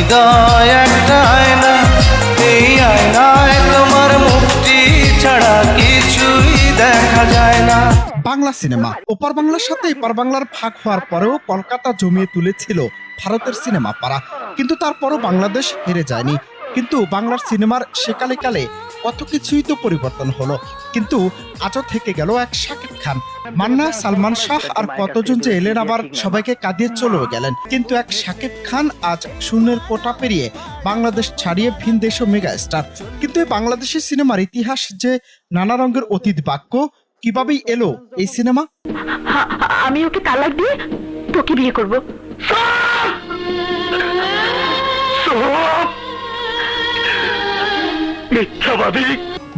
হৃদয় একটা আয়না, এই আয়নায় তোমার মুক্তি ছাড়া কিছুই দেখা যায় না। বাংলা সিনেমা ওপার বাংলার সাথে এপার বাংলার ভাগ হওয়ার পরেও কলকাতা জমিয়ে তুলেছিল ভারতের সিনেমা পাড়া, কিন্তু তারপরও বাংলাদেশ হেরে যায়নি। কিন্তু বাংলার সিনেমার সেকালে কালে কত কিছুই তো পরিবর্তন হলো, কিন্তু আজও থেকে গেল এক শাকিব খান, মান্না, সালমান শাহ আর কতজন যে এলেন আবার সবাইকে কাঁদিয়ে চলেও গেলেন, কিন্তু এক শাকিব খান আজ শূন্যের কোটা পেরিয়ে বাংলাদেশ ছাড়িয়ে ভিন দেশ মেগা স্টার। কিন্তু এই বাংলাদেশের সিনেমার ইতিহাস যে নানা রঙের অতীত বাক্য, কিভাবেই এলো এই সিনেমা? আমি ওকে তালাক দিয়ে তোকে বিয়ে করব।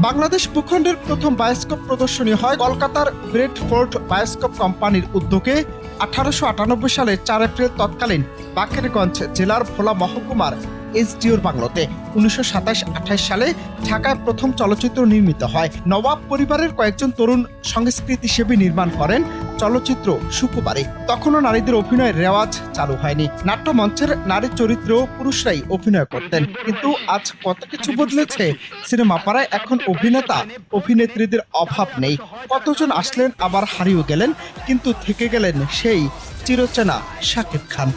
বাংলাদেশ ভূখণ্ডের প্রথম বায়োস্কোপ প্রদর্শনী হয় কলকাতার ব্রেডফোর্ড বায়োস্কোপ কোম্পানির উদ্যোগে 1898 সালের 4 এপ্রিল তৎকালীন বাকেরগঞ্জ জেলার ভোলা মহকুমার এসডিওর বাংলোতে। 1927-28 সালে ঢাকায় প্রথম চলচ্চিত্র নির্মিত হয়। নবাব পরিবারের কয়েকজন তরুণ সংস্কৃতিসেবী নির্মাণ করেন চলচ্চিত্র সুকুমারী। তখনও নারীদের অভিনয়ের রেওয়াজ চালু হয়নি, নাট্যমঞ্চের নারী চরিত্রেও পুরুষরাই অভিনয় করতেন। কিন্তু আজ কত কিছু বদলেছে সিনেমা পাড়ায়, এখন অভিনেতা অভিনেত্রীদের অভাব নেই। কতজন আসলেন আবার হারিয়ে গেলেন, কিন্তু থেকে গেলেন সেই চিরচেনা শাকিব খান।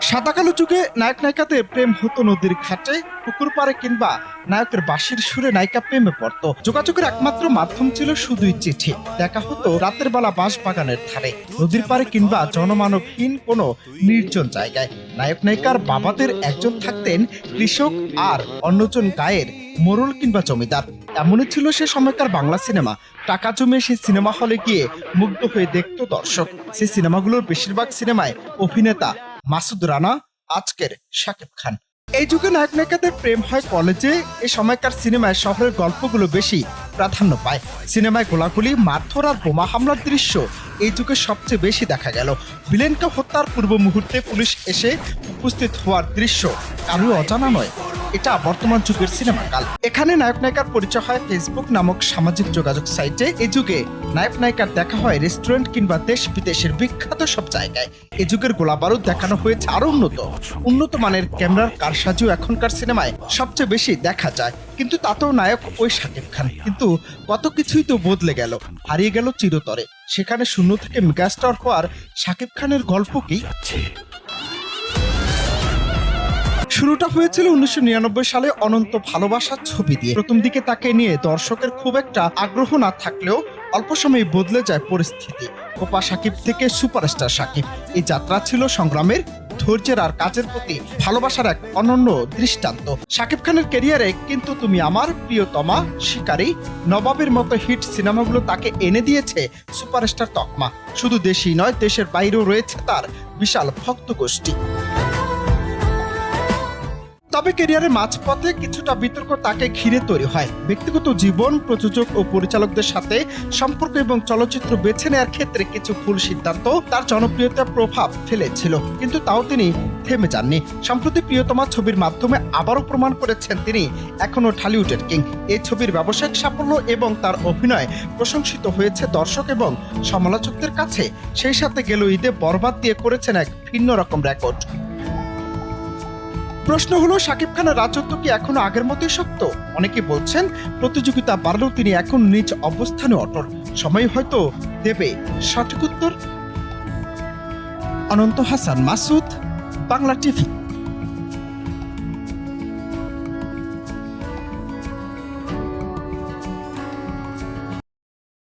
সাদা কালো যুগে নায়ক নায়িকাদের প্রেম হতো নদীর ঘাটে, পুকুর পাড়ে কিংবা নায়কের বাঁশির সুরে নায়িকা প্রেমে পড়তো। যোগাযোগের একমাত্র মাধ্যম ছিল শুধুই চিঠি। দেখা হতো রাতের বেলা বাঁশ বাগানের ধারে, নদীর পাড়ে কিংবা জনমানবহীন কোনো নির্জন জায়গায়। নায়ক নায়িকার বাবাদের একজন থাকতেন কৃষক আর অন্যজন গায়ের মোড়ল কিংবা জমিদার। এমনই ছিল সে সময়কার বাংলা সিনেমা। টাকা জমিয়ে সেই সিনেমা হলে গিয়ে মুগ্ধ হয়ে দেখতো দর্শক। সেই সিনেমাগুলোর বেশিরভাগ সিনেমায় অভিনেতা মাসুদ রানা, আজকের শাকিব খান। এই যুগে নায়ক নায়িকাদের প্রেম হয় কলেজে। এই সময়কার সিনেমায় শহরের গল্পগুলো বেশি প্রাধান্য পায়। সিনেমায় গোলাগুলি, মারধর আর বোমা হামলার দৃশ্য এই যুগে সবচেয়ে বেশি দেখা গেল। ভিলেনকে হত্যার পূর্ব মুহূর্তে পুলিশ এসে উপস্থিত হওয়ার দৃশ্য কারোই অজানা নয়। এটা বর্তমান যুগের সিনেমা কাল। এখানে নায়ক নায়িকার পরিচয় হয় ফেসবুক নামক সামাজিক যোগাযোগ সাইটে। এই যুগে নায়ক নায়িকার দেখা হয় রেস্টুরেন্ট কিংবা দেশ বিদেশের বিখ্যাত সব জায়গায়। এই যুগের গোলাবারুদ দেখানো হয়েছে আরো উন্নত মানের ক্যামেরার কারসাজিও এখনকার সিনেমায় সবচেয়ে বেশি দেখা যায়। কিন্তু তাতেও নায়ক ওই শাকিব খান। কিন্তু কত কিছুই তো বদলে গেল, হারিয়ে গেল চিরতরে। সেখানে শূন্য থেকে মেগাস্টার হওয়ার শাকিব খানের গল্প কি? শুরুটা হয়েছিল 1999 সালে অনন্ত ভালোবাসা ছবি দিয়ে। প্রথম দিকে তাকে নিয়ে দর্শকের খুব একটা আগ্রহ না থাকলেও অল্প সময়ে বদলে যায় পরিস্থিতি। কোপা শাকিব থেকে সুপারস্টার শাকিব। এই যাত্রা ছিল সংগ্রামের, ধৈর্যের আর কাজের প্রতি ভালোবাসার এক অনন্য দৃষ্টান্ত। শাকিব খানের ক্যারিয়ারে কিন্তু তুমি আমার, প্রিয়তমা, শিকারী, নবাবের মতো হিট সিনেমাগুলো তাকে এনে দিয়েছে সুপারস্টার তকমা। শুধু দেশই নয়, দেশের বাইরেও রয়েছে তার বিশাল ভক্ত গোষ্ঠী। তবে ক্যারিয়ারের মাঝপথে কিছুটা বিতর্ক তাকে ঘিরে তৈরি হয়। ব্যক্তিগত জীবন, প্রযোজক ও পরিচালকদের সাথে সম্পর্ক এবং চলচ্চিত্র বেছে নেওয়ার ক্ষেত্রে কিছু ভুল সিদ্ধান্ত তার জনপ্রিয়তার প্রভাব ফেলেছিল, কিন্তু তাও তিনি থেমে যাননি। সম্প্রতি প্রিয়তমা ছবির মাধ্যমে আবারও প্রমাণ করেছেন তিনি এখনো ঢালিউডের কিং। এই ছবির ব্যবসায়িক সাফল্য এবং তার অভিনয় প্রশংসিত হয়েছে দর্শক এবং সমালোচকদের কাছে। সেই সাথে গেল ঈদে বরবাদ দিয়ে করেছেন এক ভিন্ন রকম রেকর্ড। প্রশ্ন হলো, শাকিব খানের রাজত্ব কি এখনো আগের মতোই শক্ত? অনেকে বলছেন প্রতিযোগিতা বাড়লেও তিনি এখন নিজ অবস্থানে অটল। সময় হয়তো দেবে সঠিক উত্তর। অনন্ত হাসান মাসুদ, বাংলা টিভি।